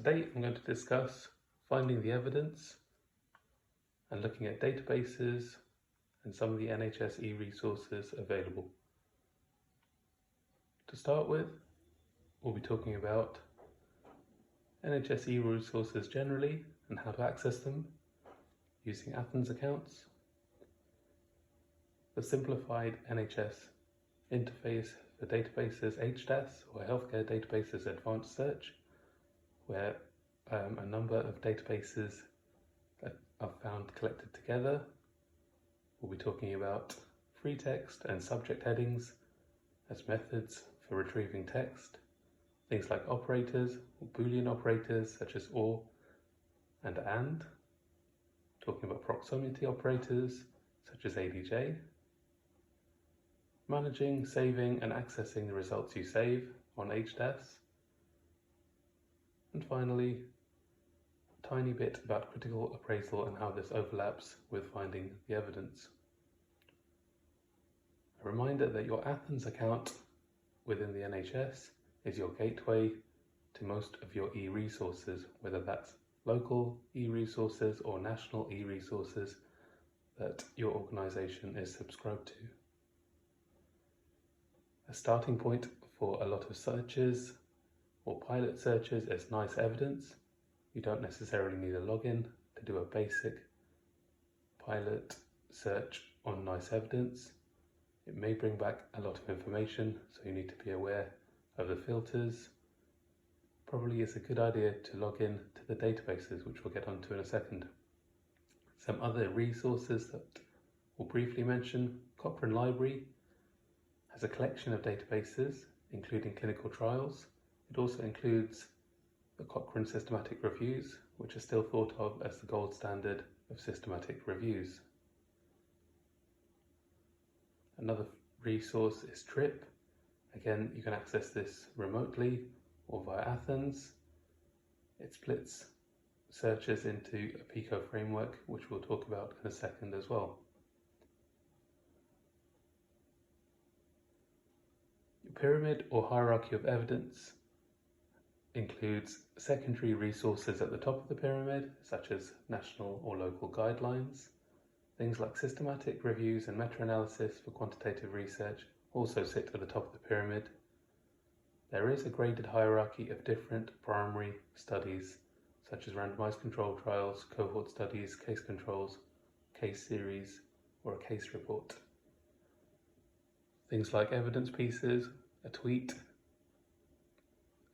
Today I'm going to discuss finding the evidence and looking at databases and some of the NHS e-resources available. To start with, we'll be talking about NHS e-resources generally and how to access them using Athens accounts, the simplified NHS interface for databases HDAS or Healthcare Databases Advanced Search, where a number of databases are found collected together. We'll be talking about free text and subject headings as methods for retrieving text, things like operators or Boolean operators such as or and, talking about proximity operators such as ADJ, managing, saving and accessing the results you save on HDAS, and finally a tiny bit about critical appraisal and how this overlaps with finding the evidence. A reminder that your Athens account within the NHS is your gateway to most of your e-resources, whether that's local e-resources or national e-resources that your organisation is subscribed to. A starting point for a lot of searches or pilot searches is Nice Evidence. You don't necessarily need a login to do a basic pilot search on Nice Evidence. It may bring back a lot of information, so you need to be aware of the filters. Probably it's a good idea to log in to the databases, which we'll get onto in a second. Some other resources that we'll briefly mention: Cochrane Library has a collection of databases, including clinical trials. It also includes the Cochrane Systematic Reviews, which are still thought of as the gold standard of systematic reviews. Another resource is TRIP. Again, you can access this remotely or via Athens. It splits searches into a PICO framework, which we'll talk about in a second as well. Your pyramid or hierarchy of evidence includes secondary resources at the top of the pyramid, such as national or local guidelines. Things like systematic reviews and meta-analysis for quantitative research also sit at the top of the pyramid. There is a graded hierarchy of different primary studies, such as randomized controlled trials, cohort studies, case controls, case series, or a case report. Things like evidence pieces, a tweet,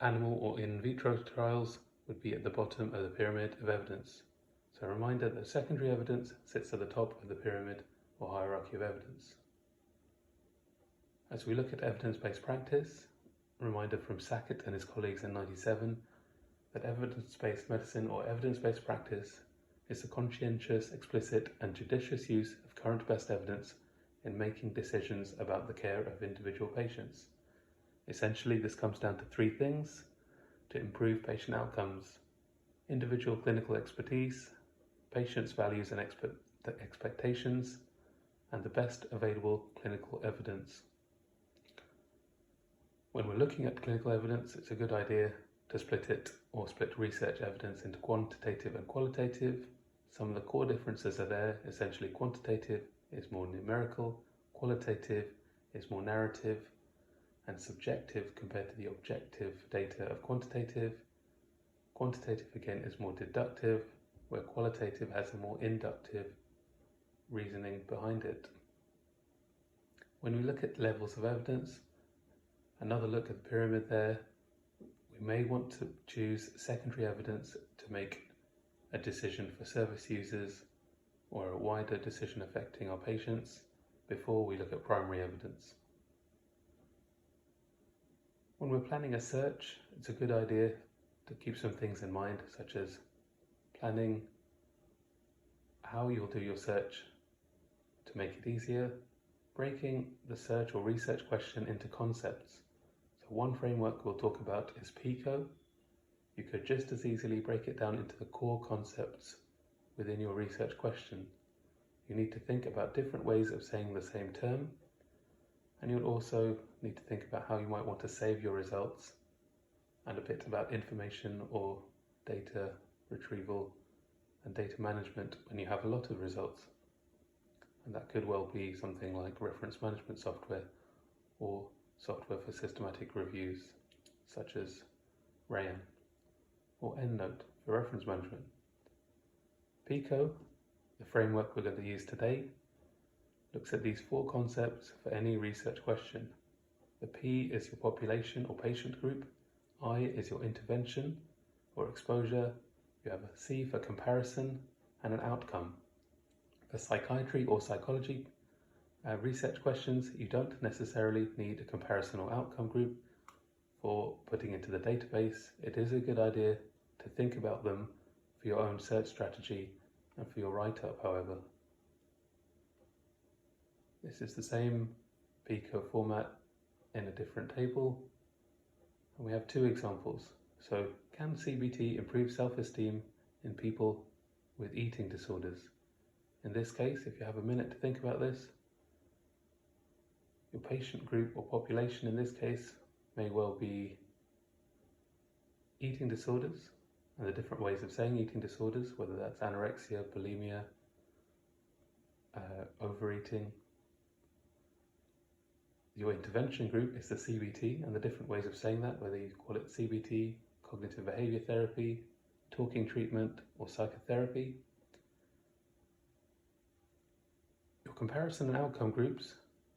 animal or in vitro trials would be at the bottom of the pyramid of evidence. So a reminder that secondary evidence sits at the top of the pyramid or hierarchy of evidence. As we look at evidence-based practice, a reminder from Sackett and his colleagues in 1997 that evidence-based medicine or evidence-based practice is the conscientious, explicit and judicious use of current best evidence in making decisions about the care of individual patients. Essentially, this comes down to three things to improve patient outcomes: individual clinical expertise, patients' values and expectations, and the best available clinical evidence. When we're looking at clinical evidence, it's a good idea to split research evidence into quantitative and qualitative. Some of the core differences are there. Essentially, quantitative is more numerical, qualitative is more narrative and subjective compared to the objective data of quantitative. Quantitative again is more deductive, where qualitative has a more inductive reasoning behind it. When we look at levels of evidence, another look at the pyramid there, we may want to choose secondary evidence to make a decision for service users or a wider decision affecting our patients before we look at primary evidence. When we're planning a search, it's a good idea to keep some things in mind, such as planning how you'll do your search to make it easier, breaking the search or research question into concepts. So one framework we'll talk about is PICO. You could just as easily break it down into the core concepts within your research question. You need to think about different ways of saying the same term, and you'll also need to think about how you might want to save your results and a bit about information or data retrieval and data management when you have a lot of results. And that could well be something like reference management software or software for systematic reviews, such as RAIAN or EndNote for reference management. PICO, the framework we're going to use today, looks at these 4 concepts for any research question. The P is your population or patient group, I is your intervention or exposure, you have a C for comparison, and an outcome. For psychiatry or psychology research questions, you don't necessarily need a comparison or outcome group for putting into the database. It is a good idea to think about them for your own search strategy and for your write-up, however. This is the same PICO format in a different table, and we have 2 examples. So, can CBT improve self-esteem in people with eating disorders? In this case, if you have a minute to think about this, your patient group or population in this case may well be eating disorders and the different ways of saying eating disorders, whether that's anorexia, bulimia, overeating. Your intervention group is the CBT and the different ways of saying that, whether you call it CBT, cognitive behavior therapy, talking treatment, or psychotherapy. Your comparison and outcome groups,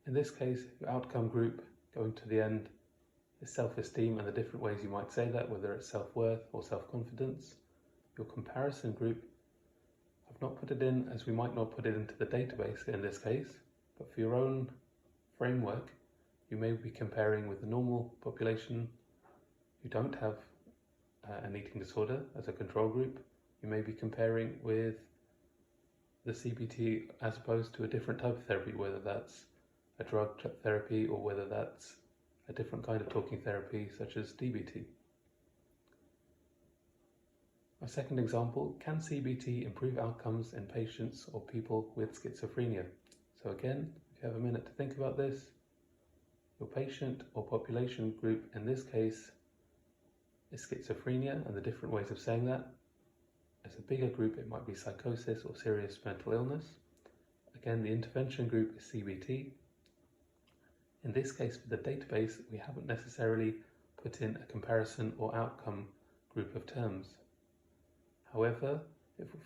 in this case, your outcome group going to the end is self-esteem and the different ways you might say that, whether it's self-worth or self-confidence. Your comparison group, I've not put it in as we might not put it into the database in this case, but for your own framework, you may be comparing with the normal population who don't have an eating disorder as a control group. You may be comparing with the CBT as opposed to a different type of therapy, whether that's a drug therapy or whether that's a different kind of talking therapy such as DBT. A second example, can CBT improve outcomes in patients or people with schizophrenia? So again, if you have a minute to think about this, your patient or population group in this case is schizophrenia and the different ways of saying that. As a bigger group, it might be psychosis or serious mental illness. Again, the intervention group is CBT. In this case, for the database, we haven't necessarily put in a comparison or outcome group of terms. However,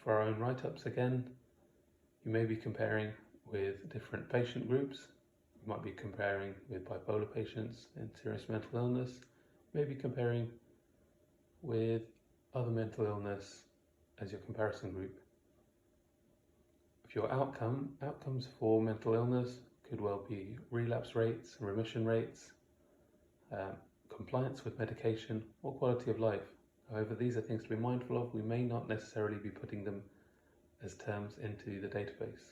for our own write-ups again, you may be comparing with different patient groups. You might be comparing with bipolar patients in serious mental illness, maybe comparing with other mental illness as your comparison group. If your outcomes for mental illness could well be relapse rates, remission rates, compliance with medication, or quality of life. However, these are things to be mindful of. We may not necessarily be putting them as terms into the database.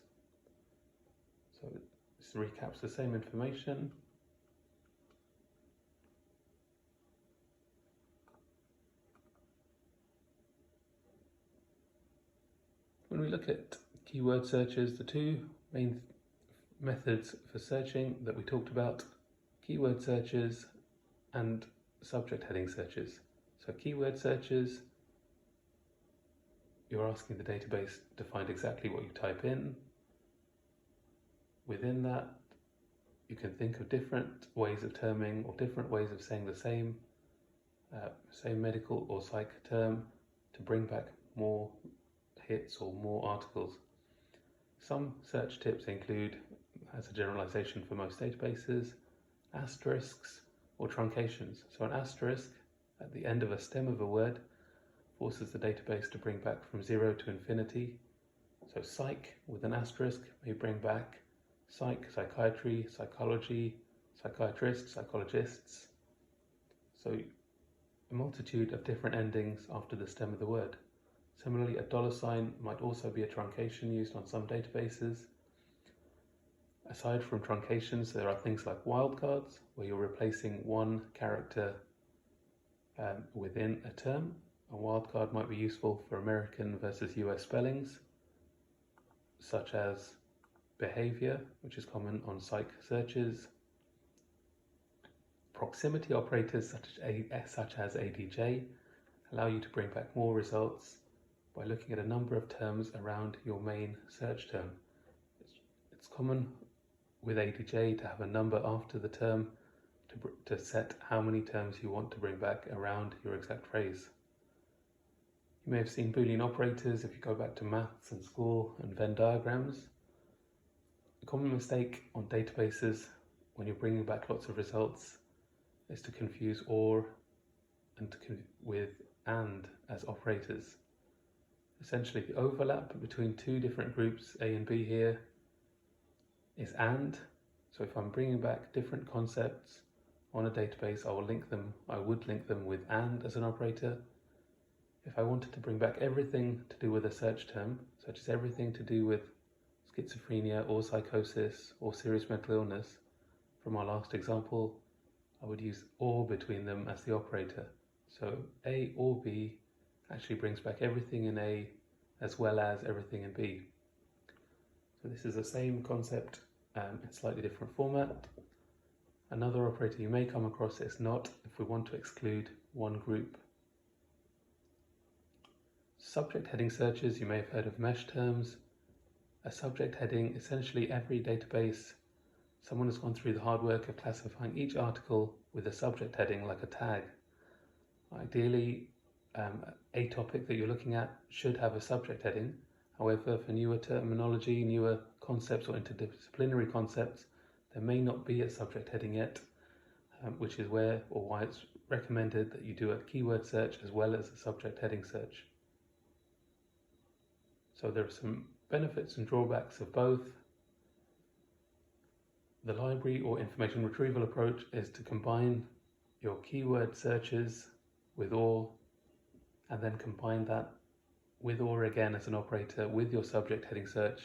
So this recaps the same information. When we look at keyword searches, the 2 main methods for searching that we talked about, keyword searches and subject heading searches. So keyword searches, you're asking the database to find exactly what you type in. Within that, you can think of different ways of terming or different ways of saying the same medical or psych term to bring back more hits or more articles. Some search tips include, as a generalization for most databases, asterisks or truncations. So an asterisk at the end of a stem of a word forces the database to bring back from 0 to infinity. So psych with an asterisk may bring back psych, psychiatry, psychology, psychiatrists, psychologists. So a multitude of different endings after the stem of the word. Similarly, a $sign might also be a truncation used on some databases. Aside from truncations, there are things like wildcards, where you're replacing one character within a term. A wildcard might be useful for American versus US spellings, such as behavior, which is common on psych searches. Proximity operators such as ADJ allow you to bring back more results by looking at a number of terms around your main search term. It's common with ADJ to have a number after the term to set how many terms you want to bring back around your exact phrase. You may have seen Boolean operators if you go back to maths and school and Venn diagrams. A common mistake on databases when you're bringing back lots of results is to confuse OR with AND as operators. Essentially, the overlap between two different groups, A and B here, is AND. So if I'm bringing back different concepts on a database, I would link them with AND as an operator. If I wanted to bring back everything to do with a search term, such as everything to do with schizophrenia or psychosis or serious mental illness, from our last example, I would use OR between them as the operator. So A or B actually brings back everything in A as well as everything in B. So this is the same concept in slightly different format. Another operator you may come across is NOT if we want to exclude one group. Subject heading searches, you may have heard of mesh terms. A subject heading, essentially every database, someone has gone through the hard work of classifying each article with a subject heading like a tag. Ideally, a topic that you're looking at should have a subject heading. However, for newer terminology, newer concepts or interdisciplinary concepts, there may not be a subject heading yet, which is why it's recommended that you do a keyword search as well as a subject heading search. So there are some benefits and drawbacks of both. The library or information retrieval approach is to combine your keyword searches with OR and then combine that with OR again as an operator with your subject heading search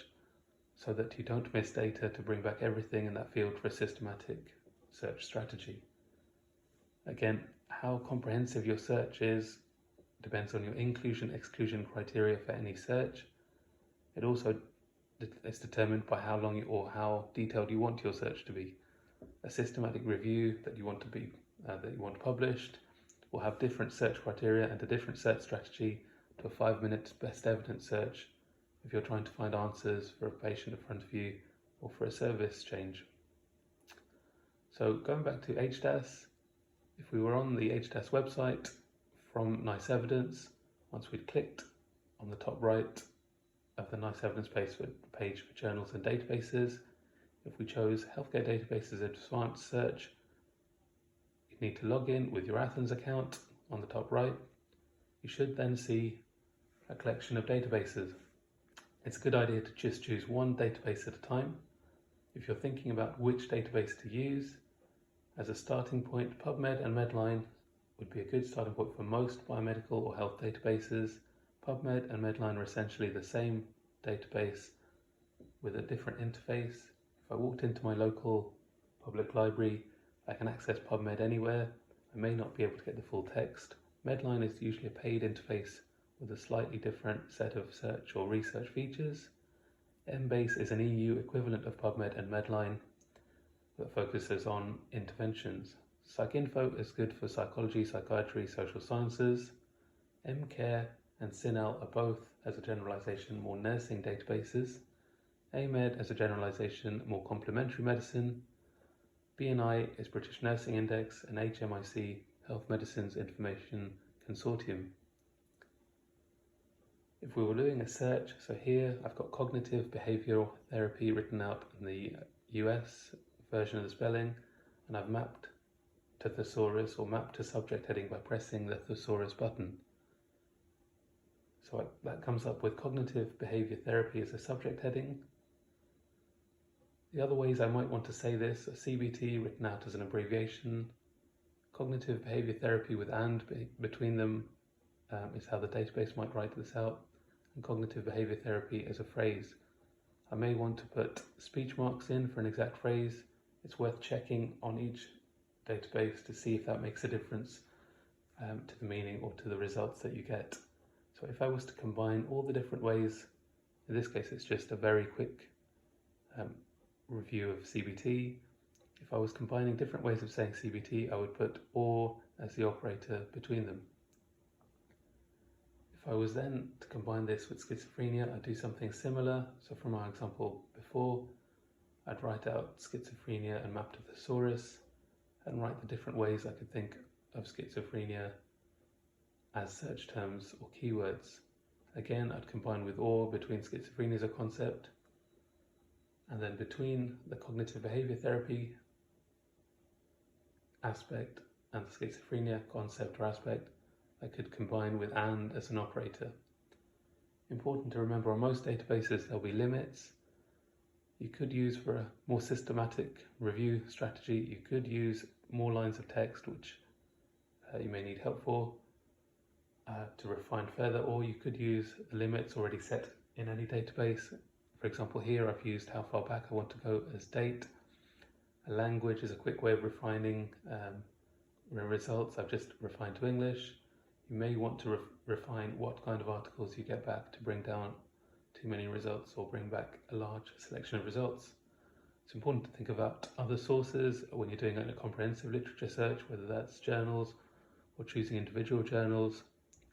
so that you don't miss data to bring back everything in that field for a systematic search strategy. Again, how comprehensive your search is depends on your inclusion-exclusion criteria for any search. It also is determined by how long or how detailed you want your search to be. A systematic review that you want published will have different search criteria and a different search strategy to a 5-minute best evidence search if you're trying to find answers for a patient in front of you or for a service change. So going back to HDAS, if we were on the HDAS website from Nice Evidence, once we'd clicked on the top right of the Nice Evidence page for journals and databases, if we chose Healthcare Databases Advanced Search, you need to log in with your Athens account on the top right. You should then see a collection of databases. It's a good idea to just choose one database at a time. If you're thinking about which database to use, as a starting point, PubMed and Medline would be a good starting point for most biomedical or health databases. PubMed and Medline are essentially the same database with a different interface. If I walked into my local public library, I can access PubMed anywhere. I may not be able to get the full text. Medline is usually a paid interface with a slightly different set of search or research features. Embase is an EU equivalent of PubMed and Medline that focuses on interventions. PsycInfo is good for psychology, psychiatry, social sciences. MCare and CINAHL are both, as a generalization, more nursing databases. AMED, as a generalization, more complementary medicine. BNI is British Nursing Index, and HMIC, Health Medicines Information Consortium. If we were doing a search, so here I've got cognitive behavioral therapy written out in the US version of the spelling, and I've mapped to thesaurus or mapped to subject heading by pressing the thesaurus button. So that comes up with cognitive behavior therapy as a subject heading. The other ways I might want to say this are CBT written out as an abbreviation. Cognitive behavior therapy with AND between them is how the database might write this out, and cognitive behavior therapy as a phrase. I may want to put speech marks in for an exact phrase. It's worth checking on each database to see if that makes a difference to the meaning or to the results that you get. So if I was to combine all the different ways, in this case it's just a very quick review of CBT. If I was combining different ways of saying CBT, I would put OR as the operator between them. If I was then to combine this with schizophrenia, I'd do something similar. So from our example before, I'd write out schizophrenia and map to thesaurus and write the different ways I could think of schizophrenia as search terms or keywords. Again, I'd combine with OR between schizophrenia as a concept, and then between the cognitive behavior therapy aspect and the schizophrenia concept or aspect, I could combine with AND as an operator. Important to remember, on most databases there'll be limits. You could use, for a more systematic review strategy, you could use more lines of text, which you may need help for, to refine further, or you could use the limits already set in any database. For example, here I've used how far back I want to go as date. A language is a quick way of refining results. I've just refined to English. You may want to refine what kind of articles you get back to bring down too many results or bring back a large selection of results. It's important to think about other sources when you're doing a comprehensive literature search, whether that's journals or choosing individual journals,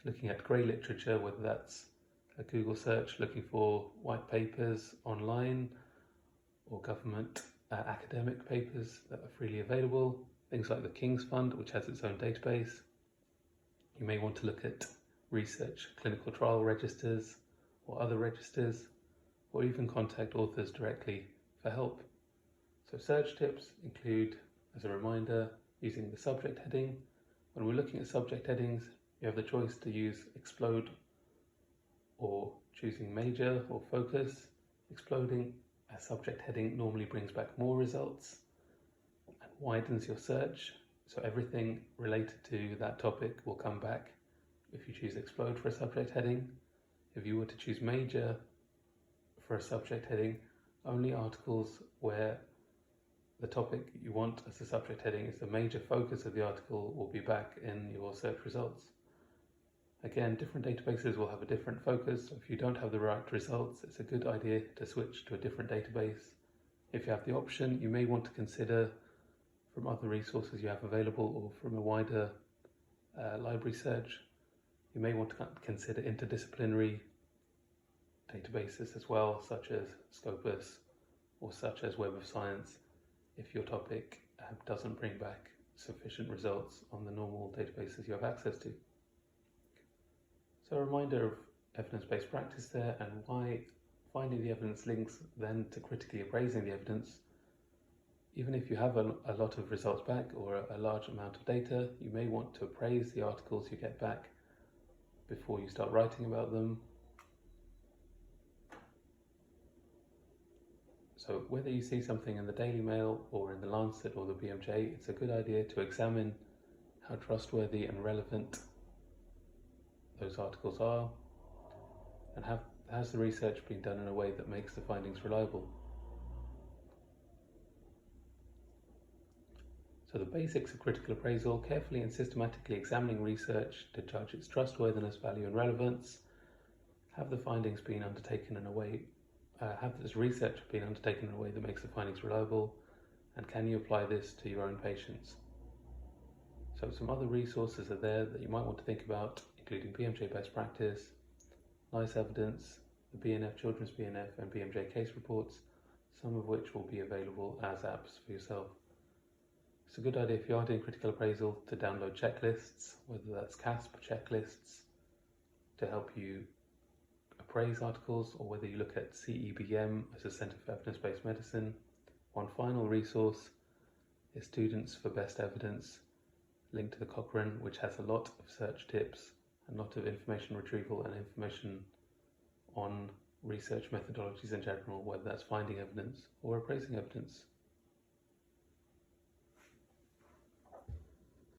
looking at grey literature, whether that's a Google search looking for white papers online or government academic papers that are freely available, things like the King's Fund, which has its own database. You may want to look at research clinical trial registers or other registers, or even contact authors directly for help. So search tips include, as a reminder, using the subject heading. When we're looking at subject headings, you have the choice to use explode or choosing major or focus. Exploding a subject heading normally brings back more results and widens your search. So everything related to that topic will come back if you choose explode for a subject heading. If you were to choose major for a subject heading, only articles where the topic you want as a subject heading is the major focus of the article will be back in your search results. Again, different databases will have a different focus. So if you don't have the right results, it's a good idea to switch to a different database. If you have the option, you may want to consider from other resources you have available or from a wider library search. You may want to consider interdisciplinary databases as well, such as Scopus or such as Web of Science, if your topic doesn't bring back sufficient results on the normal databases you have access to. So a reminder of evidence-based practice there, and why finding the evidence links then to critically appraising the evidence. Even if you have a lot of results back or a large amount of data, you may want to appraise the articles you get back before you start writing about them. So whether you see something in the Daily Mail or in the Lancet or the BMJ, it's a good idea to examine how trustworthy and relevant those articles are, and has the research been done in a way that makes the findings reliable. So the basics of critical appraisal: carefully and systematically examining research to judge its trustworthiness, value and relevance. Have the findings been undertaken in a way, have this research been undertaken in a way that makes the findings reliable, and can you apply this to your own patients? So some other resources are there that you might want to think about, including BMJ Best Practice, NICE Evidence, the BNF Children's BNF and BMJ case reports, some of which will be available as apps for yourself. It's a good idea if you are doing critical appraisal to download checklists, whether that's CASP checklists to help you appraise articles, or whether you look at CEBM as a Centre for Evidence-Based Medicine. One final resource is Students for Best Evidence, linked to the Cochrane, which has a lot of search tips, a lot of information retrieval and information on research methodologies in general, whether that's finding evidence or appraising evidence.